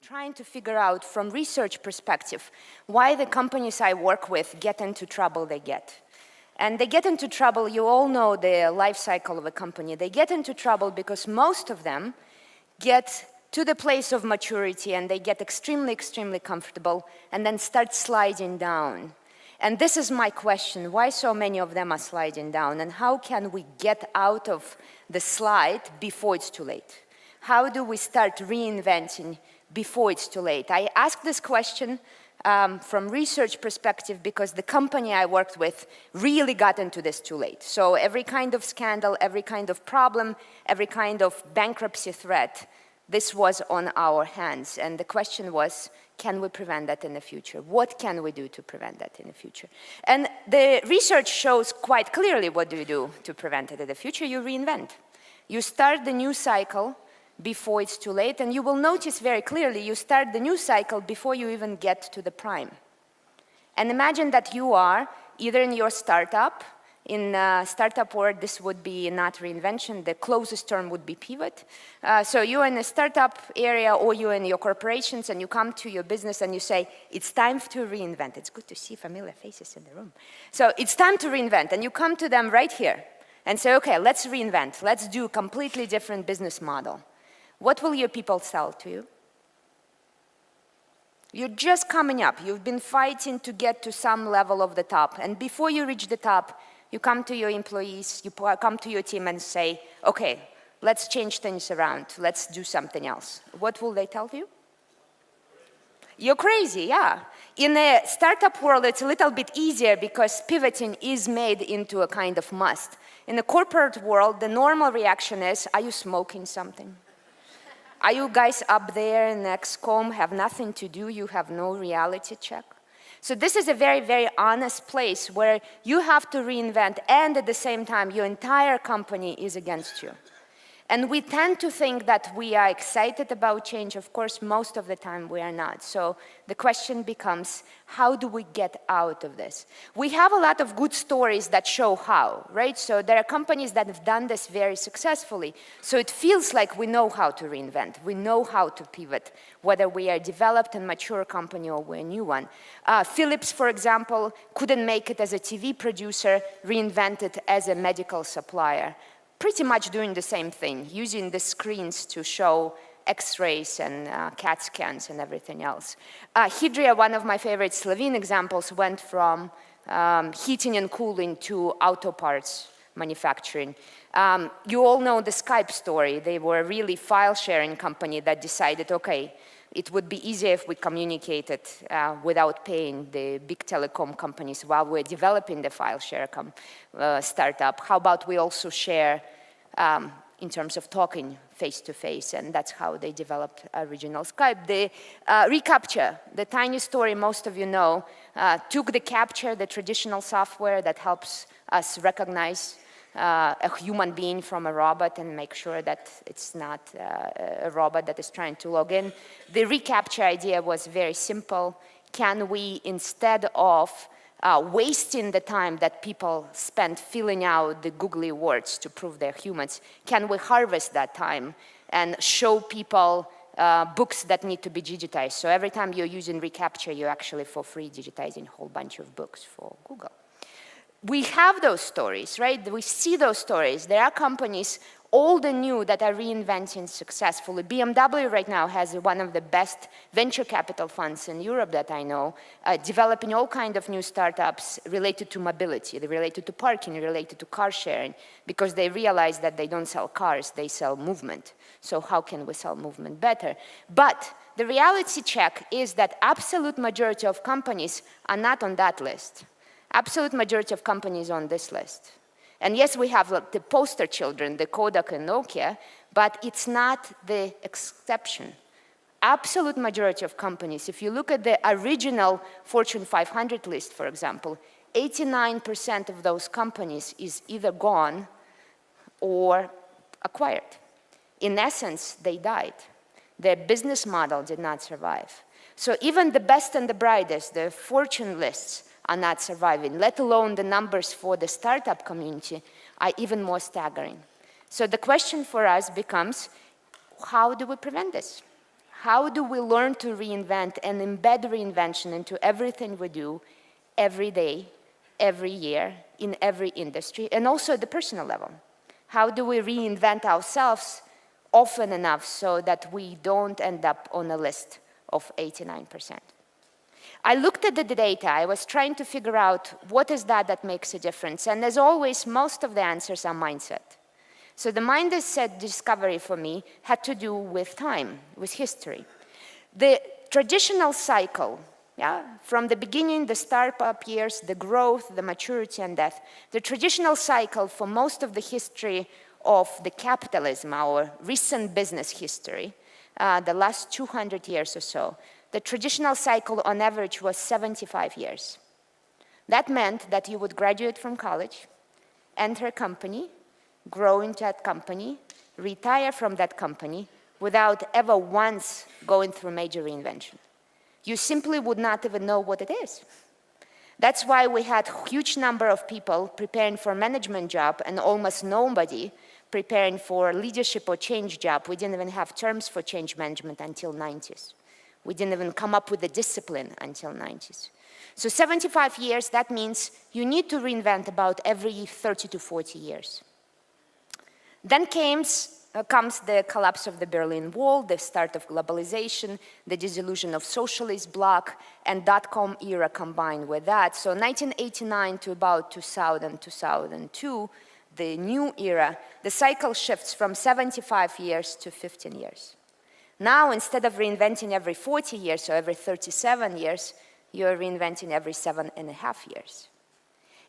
trying to figure out from research perspective why the companies I work with get into trouble they get. And they get into trouble, you all know the life cycle of a company. They get into trouble because most of them get to the place of maturity and they get extremely, extremely comfortable and then start sliding down. And this is my question, why so many of them are sliding down and how can we get out of the slide before it's too late? How do we start reinventing before it's too late? I ask this question from research perspective because the company I worked with really got into this too late. So every kind of scandal, every kind of problem, every kind of bankruptcy threat, this was on our hands. And the question was, can we prevent that in the future? What can we do to prevent that in the future? And the research shows quite clearly what do you do to prevent it in the future. You reinvent. You start the new cycle before it's too late, and you will notice very clearly you start the new cycle before you even get to the prime. And imagine that you are either in your startup. In startup world, this would be not reinvention, the closest term would be pivot. So you're in a startup area or you're in your corporations and you come to your business and you say, it's time to reinvent. It's good to see familiar faces in the room. So it's time to reinvent, and you come to them right here and say, okay, let's reinvent. Let's do a completely different business model. What will your people sell to you? You're just coming up. You've been fighting to get to some level of the top. And before you reach the top, you come to your employees, you come to your team and say, okay, let's change things around. Let's do something else. What will they tell you? You're crazy, yeah. In a startup world, it's a little bit easier because pivoting is made into a kind of must. In the corporate world, the normal reaction is, are you smoking something? Are you guys up there in XCOM, have nothing to do, you have no reality check? So this is a very, very honest place where you have to reinvent and at the same time your entire company is against you. And we tend to think that we are excited about change. Of course, most of the time we are not. So the question becomes, how do we get out of this? We have a lot of good stories that show how, right? So there are companies that have done this very successfully. So it feels like we know how to reinvent. We know how to pivot, whether we are a developed and mature company or we're a new one. Philips, for example, couldn't make it as a TV producer, reinvented as a medical supplier. Pretty much doing the same thing, using the screens to show X-rays and CAT scans and everything else. Hydria, one of my favorite Slovene examples, went from heating and cooling to auto parts manufacturing. You all know the Skype story. They were a really file-sharing company that decided, okay, it would be easier if we communicated without paying the big telecom companies while we're developing the file share startup. How about we also share in terms of talking face-to-face, and that's how they developed original Skype. The reCAPTCHA, the tiny story most of you know, took the capture, the traditional software that helps us recognize a human being from a robot and make sure that it's not a robot that is trying to log in. The reCAPTCHA idea was very simple. Can we, instead of wasting the time that people spend filling out the googly words to prove they're humans, can we harvest that time and show people books that need to be digitized? So every time you're using reCAPTCHA, you're actually for free digitizing a whole bunch of books for Google. We have those stories, right? We see those stories. There are companies, old and new, that are reinventing successfully. BMW right now has one of the best venture capital funds in Europe that I know, developing all kinds of new startups related to mobility, related to parking, related to car sharing, because they realize that they don't sell cars, they sell movement. So how can we sell movement better? But the reality check is that absolute majority of companies are not on that list. Absolute majority of companies on this list. And yes, we have the poster children, the Kodak and Nokia, but it's not the exception. Absolute majority of companies, if you look at the original Fortune 500 list, for example, 89% of those companies is either gone or acquired. In essence, they died. Their business model did not survive. So even the best and the brightest, the Fortune lists, are not surviving, let alone the numbers for the startup community are even more staggering. So the question for us becomes, how do we prevent this? How do we learn to reinvent and embed reinvention into everything we do every day, every year, in every industry, and also at the personal level? How do we reinvent ourselves often enough so that we don't end up on a list of 89%? I looked at the data. I was trying to figure out what is that makes a difference. And as always, most of the answers are mindset. So the mindset discovery for me had to do with time, with history. The traditional cycle, from the beginning, the startup years, the growth, the maturity, and death, the traditional cycle for most of the history of the capitalism, our recent business history, the last 200 years or so, the traditional cycle on average was 75 years. That meant that you would graduate from college, enter a company, grow into that company, retire from that company without ever once going through major reinvention. You simply would not even know what it is. That's why we had a huge number of people preparing for a management job and almost nobody preparing for leadership or change job. We didn't even have terms for change management until 90s. We didn't even come up with the discipline until 90s. So 75 years, that means you need to reinvent about every 30 to 40 years. Then comes the collapse of the Berlin Wall, the start of globalization, the dissolution of socialist bloc, and dot-com era combined with that. So 1989 to about 2000, 2002, the new era, the cycle shifts from 75 years to 15 years. Now, instead of reinventing every 40 years or every 37 years, you're reinventing every 7.5 years.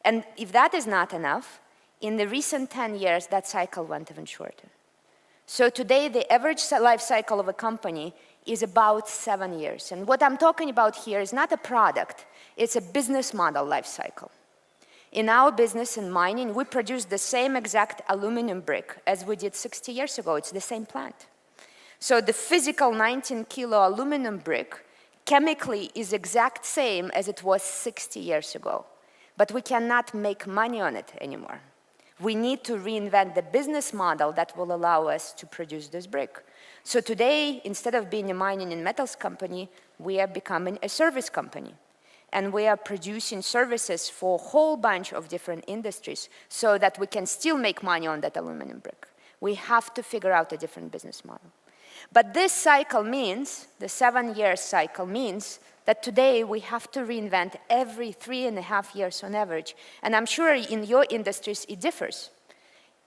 And if that is not enough, in the recent 10 years, that cycle went even shorter. So today, the average life cycle of a company is about 7 years. And what I'm talking about here is not a product, it's a business model life cycle. In our business in mining, we produce the same exact aluminum brick as we did 60 years ago. It's the same plant. So the physical 19-kilo aluminum brick chemically is exact same as it was 60 years ago. But we cannot make money on it anymore. We need to reinvent the business model that will allow us to produce this brick. So today, instead of being a mining and metals company, we are becoming a service company. And we are producing services for a whole bunch of different industries so that we can still make money on that aluminum brick. We have to figure out a different business model. But this cycle means, the 7-year cycle means, that today we have to reinvent every 3.5 years on average. And I'm sure in your industries it differs.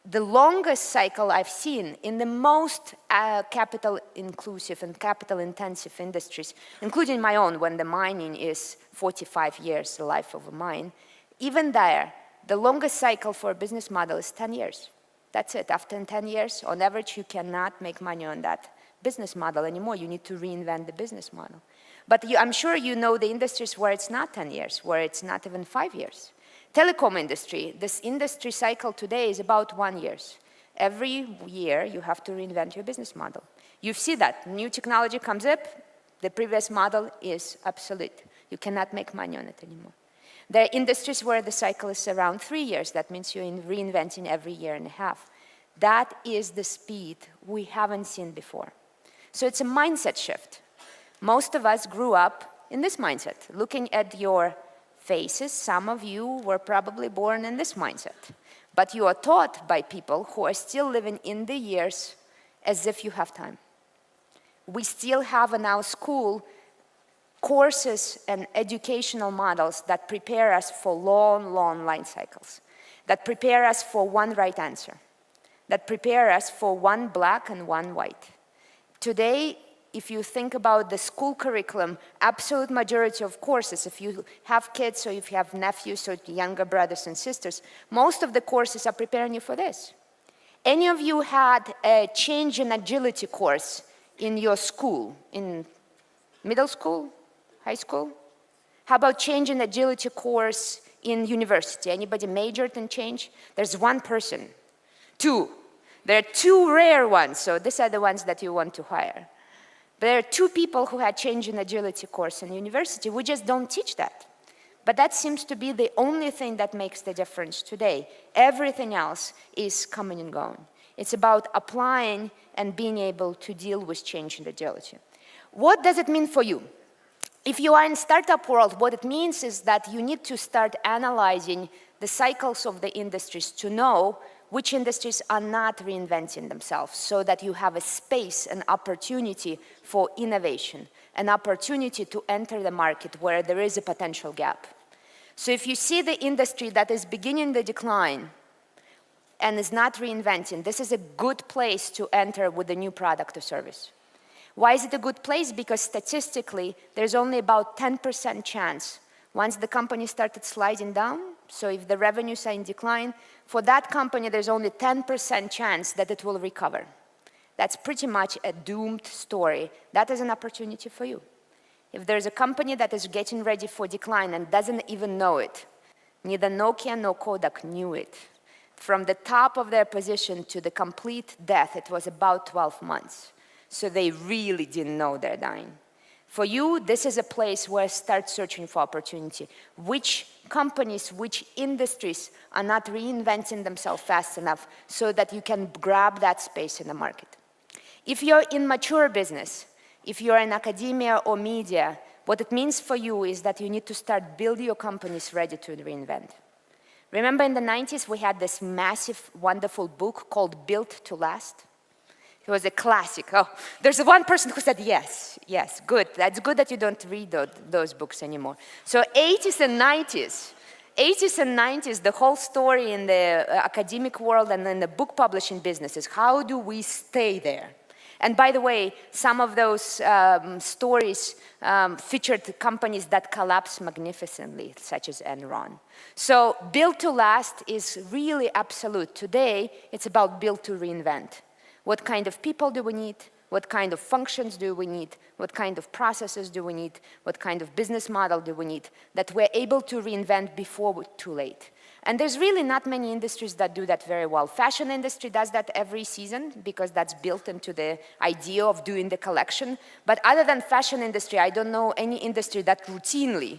The longest cycle I've seen in the most capital inclusive and capital intensive industries, including my own, when the mining is 45 years, the life of a mine, even there, the longest cycle for a business model is 10 years. That's it. After 10 years, on average, you cannot make money on that business model anymore. You need to reinvent the business model. But I'm sure you know the industries where it's not 10 years, where it's not even 5 years. Telecom industry, this industry cycle today is about 1 year. Every year, you have to reinvent your business model. You see that. New technology comes up, the previous model is obsolete. You cannot make money on it anymore. There are industries where the cycle is around 3 years. That means you're reinventing every 1.5 years. That is the speed we haven't seen before. So it's a mindset shift. Most of us grew up in this mindset. Looking at your faces, some of you were probably born in this mindset. But you are taught by people who are still living in the years as if you have time. We still have in our school courses and educational models that prepare us for long, long life cycles, that prepare us for one right answer, that prepare us for one black and one white. Today, if you think about the school curriculum, absolute majority of courses, if you have kids or if you have nephews or younger brothers and sisters, most of the courses are preparing you for this. Any of you had a change in agility course in your school, in middle school, high school? How about change in agility course in university? Anybody majored in change? There's one person. 2. There are 2 rare ones, so these are the ones that you want to hire. There are 2 people who had change in agility course in university. We just don't teach that. But that seems to be the only thing that makes the difference today. Everything else is coming and going. It's about applying and being able to deal with change in agility. What does it mean for you? If you are in startup world, what it means is that you need to start analyzing the cycles of the industries to know which industries are not reinventing themselves, so that you have a space, an opportunity for innovation, an opportunity to enter the market where there is a potential gap. So if you see the industry that is beginning the decline and is not reinventing, this is a good place to enter with a new product or service. Why is it a good place? Because statistically, there's only about 10% chance once the company started sliding down, so if the revenues are in decline, for that company, there's only 10% chance that it will recover. That's pretty much a doomed story. That is an opportunity for you. If there's a company that is getting ready for decline and doesn't even know it, neither Nokia nor Kodak knew it. From the top of their position to the complete death, it was about 12 months. So they really didn't know they're dying. For you, this is a place where start searching for opportunity. Which companies, which industries are not reinventing themselves fast enough so that you can grab that space in the market? If you're in mature business, if you're in academia or media, what it means for you is that you need to start building your companies ready to reinvent. Remember in the 90s, we had this massive, wonderful book called Built to Last? It was a classic. Oh, there's one person who said yes, yes, good. That's good that you don't read those books anymore. So 80s and 90s, the whole story in the academic world and in the book publishing business is how do we stay there? And by the way, some of those stories featured companies that collapsed magnificently, such as Enron. So built to last is really absolute. Today, it's about build to reinvent. What kind of people do we need? What kind of functions do we need? What kind of processes do we need? What kind of business model do we need? That we're able to reinvent before it's too late. And there's really not many industries that do that very well. Fashion industry does that every season because that's built into the idea of doing the collection. But other than fashion industry, I don't know any industry that routinely,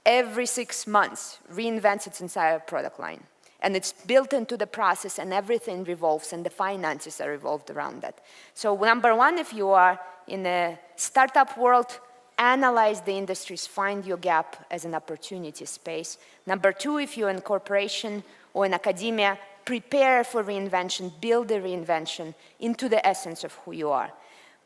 every 6 months, reinvents its entire product line. And it's built into the process and everything revolves and the finances are revolved around that. So number one, if you are in a startup world, analyze the industries, find your gap as an opportunity space. Number two, if you're in corporation or in academia, prepare for reinvention, build a reinvention into the essence of who you are.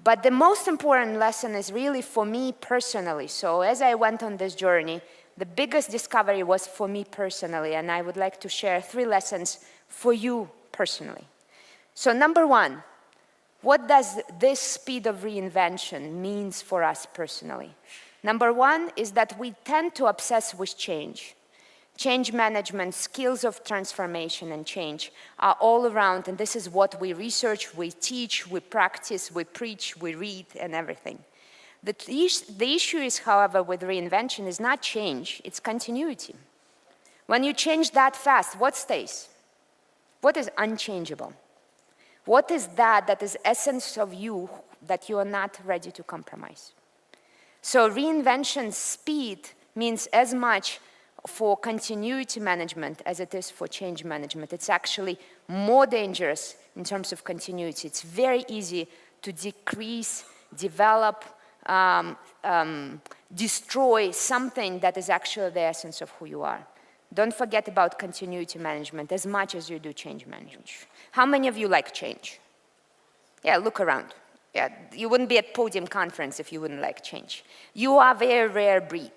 But the most important lesson is really for me personally. So as I went on this journey, the biggest discovery was for me personally, and I would like to share 3 lessons for you personally. So number one, what does this speed of reinvention means for us personally? Number one is that we tend to obsess with change. Change management, skills of transformation and change are all around, and this is what we research, we teach, we practice, we preach, we read, and everything. The issue is, however, with reinvention is not change, it's continuity. When you change that fast, what stays? What is unchangeable? What is that is essence of you that you are not ready to compromise? So reinvention speed means as much for continuity management as it is for change management. It's actually more dangerous in terms of continuity. It's very easy to decrease, develop, destroy something that is actually the essence of who you are. Don't forget about continuity management as much as you do change management. How many of you like change? Yeah, look around. Yeah, you wouldn't be at podium conference if you wouldn't like change. You are a very rare breed.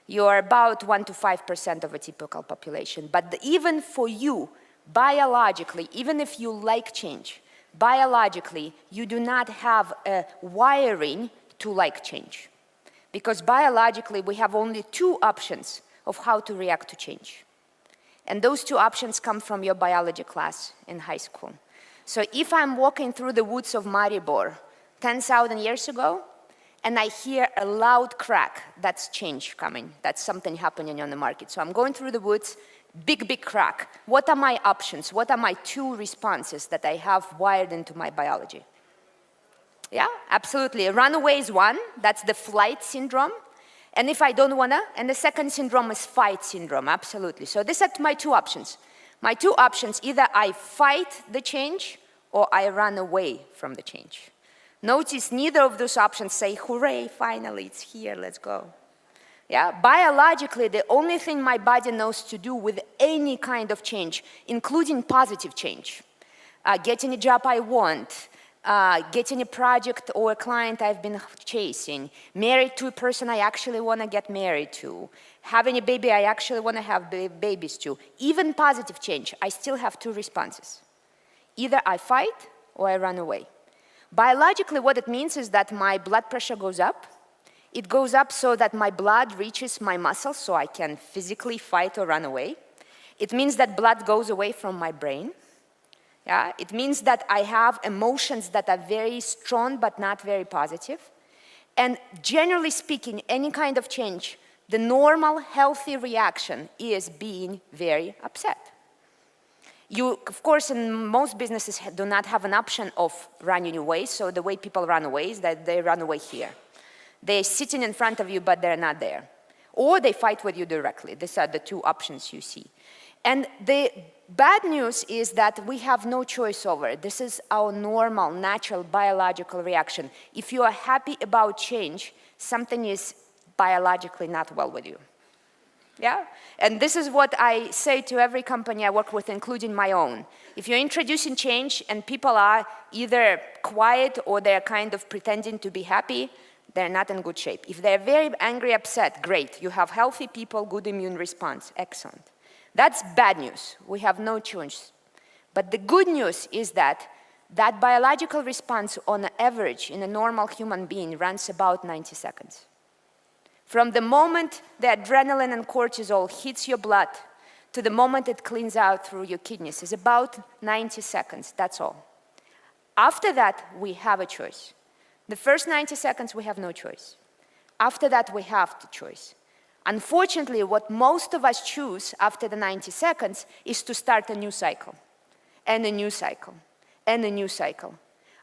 You are about 1 to 5% of a typical population. But even for you, biologically, even if you like change, biologically, you do not have a wiring to like change. Because biologically, we have only 2 options of how to react to change. And those 2 options come from your biology class in high school. So if I'm walking through the woods of Maribor 10,000 years ago, and I hear a loud crack, that's change coming. That's something happening on the market. So I'm going through the woods, big, big crack. What are my options? What are my 2 responses that I have wired into my biology? Yeah, absolutely. Runaway is one, that's the flight syndrome. And if I don't wanna, and the second syndrome is fight syndrome, absolutely. So these are my 2 options. My 2 options, either I fight the change or I run away from the change. Notice neither of those options say, hooray, finally, it's here, let's go. Yeah? Biologically, the only thing my body knows to do with any kind of change, including positive change, getting a job I want, getting a project or a client I've been chasing, married to a person I actually want to get married to, having a baby I actually want to have babies to, even positive change, I still have two responses. Either I fight or I run away. Biologically, what it means is that my blood pressure goes up. It goes up so that my blood reaches my muscles so I can physically fight or run away. It means that blood goes away from my brain. Yeah? It means that I have emotions that are very strong but not very positive. And generally speaking, any kind of change, the normal, healthy reaction is being very upset. You, of course, in most businesses do not have an option of running away, so the way people run away is that they run away here. They're sitting in front of you, but they're not there. Or they fight with you directly. These are the two options you see. And the bad news is that we have no choice over it. This is our normal, natural, biological reaction. If you are happy about change, something is biologically not well with you. Yeah? And this is what I say to every company I work with, including my own. If you're introducing change and people are either quiet or they're kind of pretending to be happy, they're not in good shape. If they're very angry, upset, great. You have healthy people, good immune response, excellent. That's bad news. We have no choice. But the good news is that that biological response on average in a normal human being runs about 90 seconds. From the moment the adrenaline and cortisol hits your blood to the moment it cleans out through your kidneys is about 90 seconds, that's all. After that, we have a choice. The first 90 seconds, we have no choice. After that, we have the choice. Unfortunately, what most of us choose after the 90 seconds is to start a new cycle, and a new cycle, and a new cycle.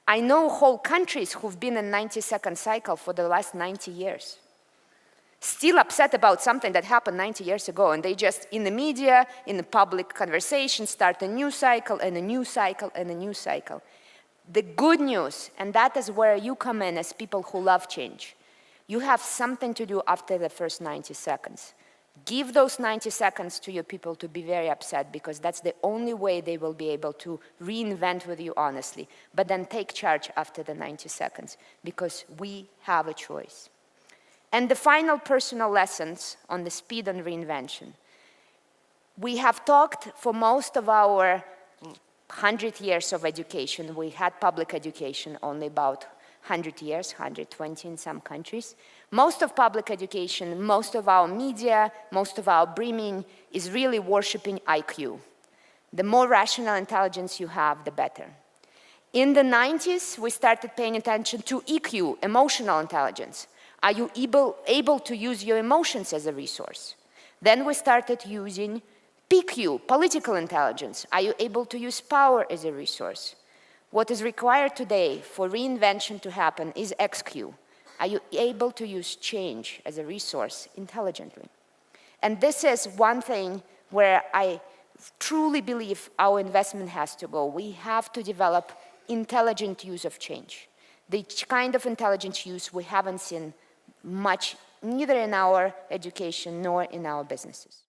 I know whole countries who've been in a 90-second cycle for the last 90 years. Still upset about something that happened 90 years ago, and they just, in the media, in the public conversation, start a new cycle, and a new cycle, and a new cycle. The good news, and that is where you come in as people who love change, you have something to do after the first 90 seconds. Give those 90 seconds to your people to be very upset, because that's the only way they will be able to reinvent with you honestly. But then take charge after the 90 seconds, because we have a choice. And the final personal lessons on the speed and reinvention. We have talked for most of our 100 years of education. We had public education only about 100 years, 120 in some countries. Most of public education, most of our media, most of our brimming is really worshiping IQ. The more rational intelligence you have, the better. In the 90s, we started paying attention to EQ, emotional intelligence. Are you able to use your emotions as a resource? Then we started using PQ, political intelligence. Are you able to use power as a resource? What is required today for reinvention to happen is XQ. Are you able to use change as a resource intelligently? And this is one thing where I truly believe our investment has to go. We have to develop intelligent use of change. The kind of intelligent use we haven't seen much, neither in our education nor in our businesses.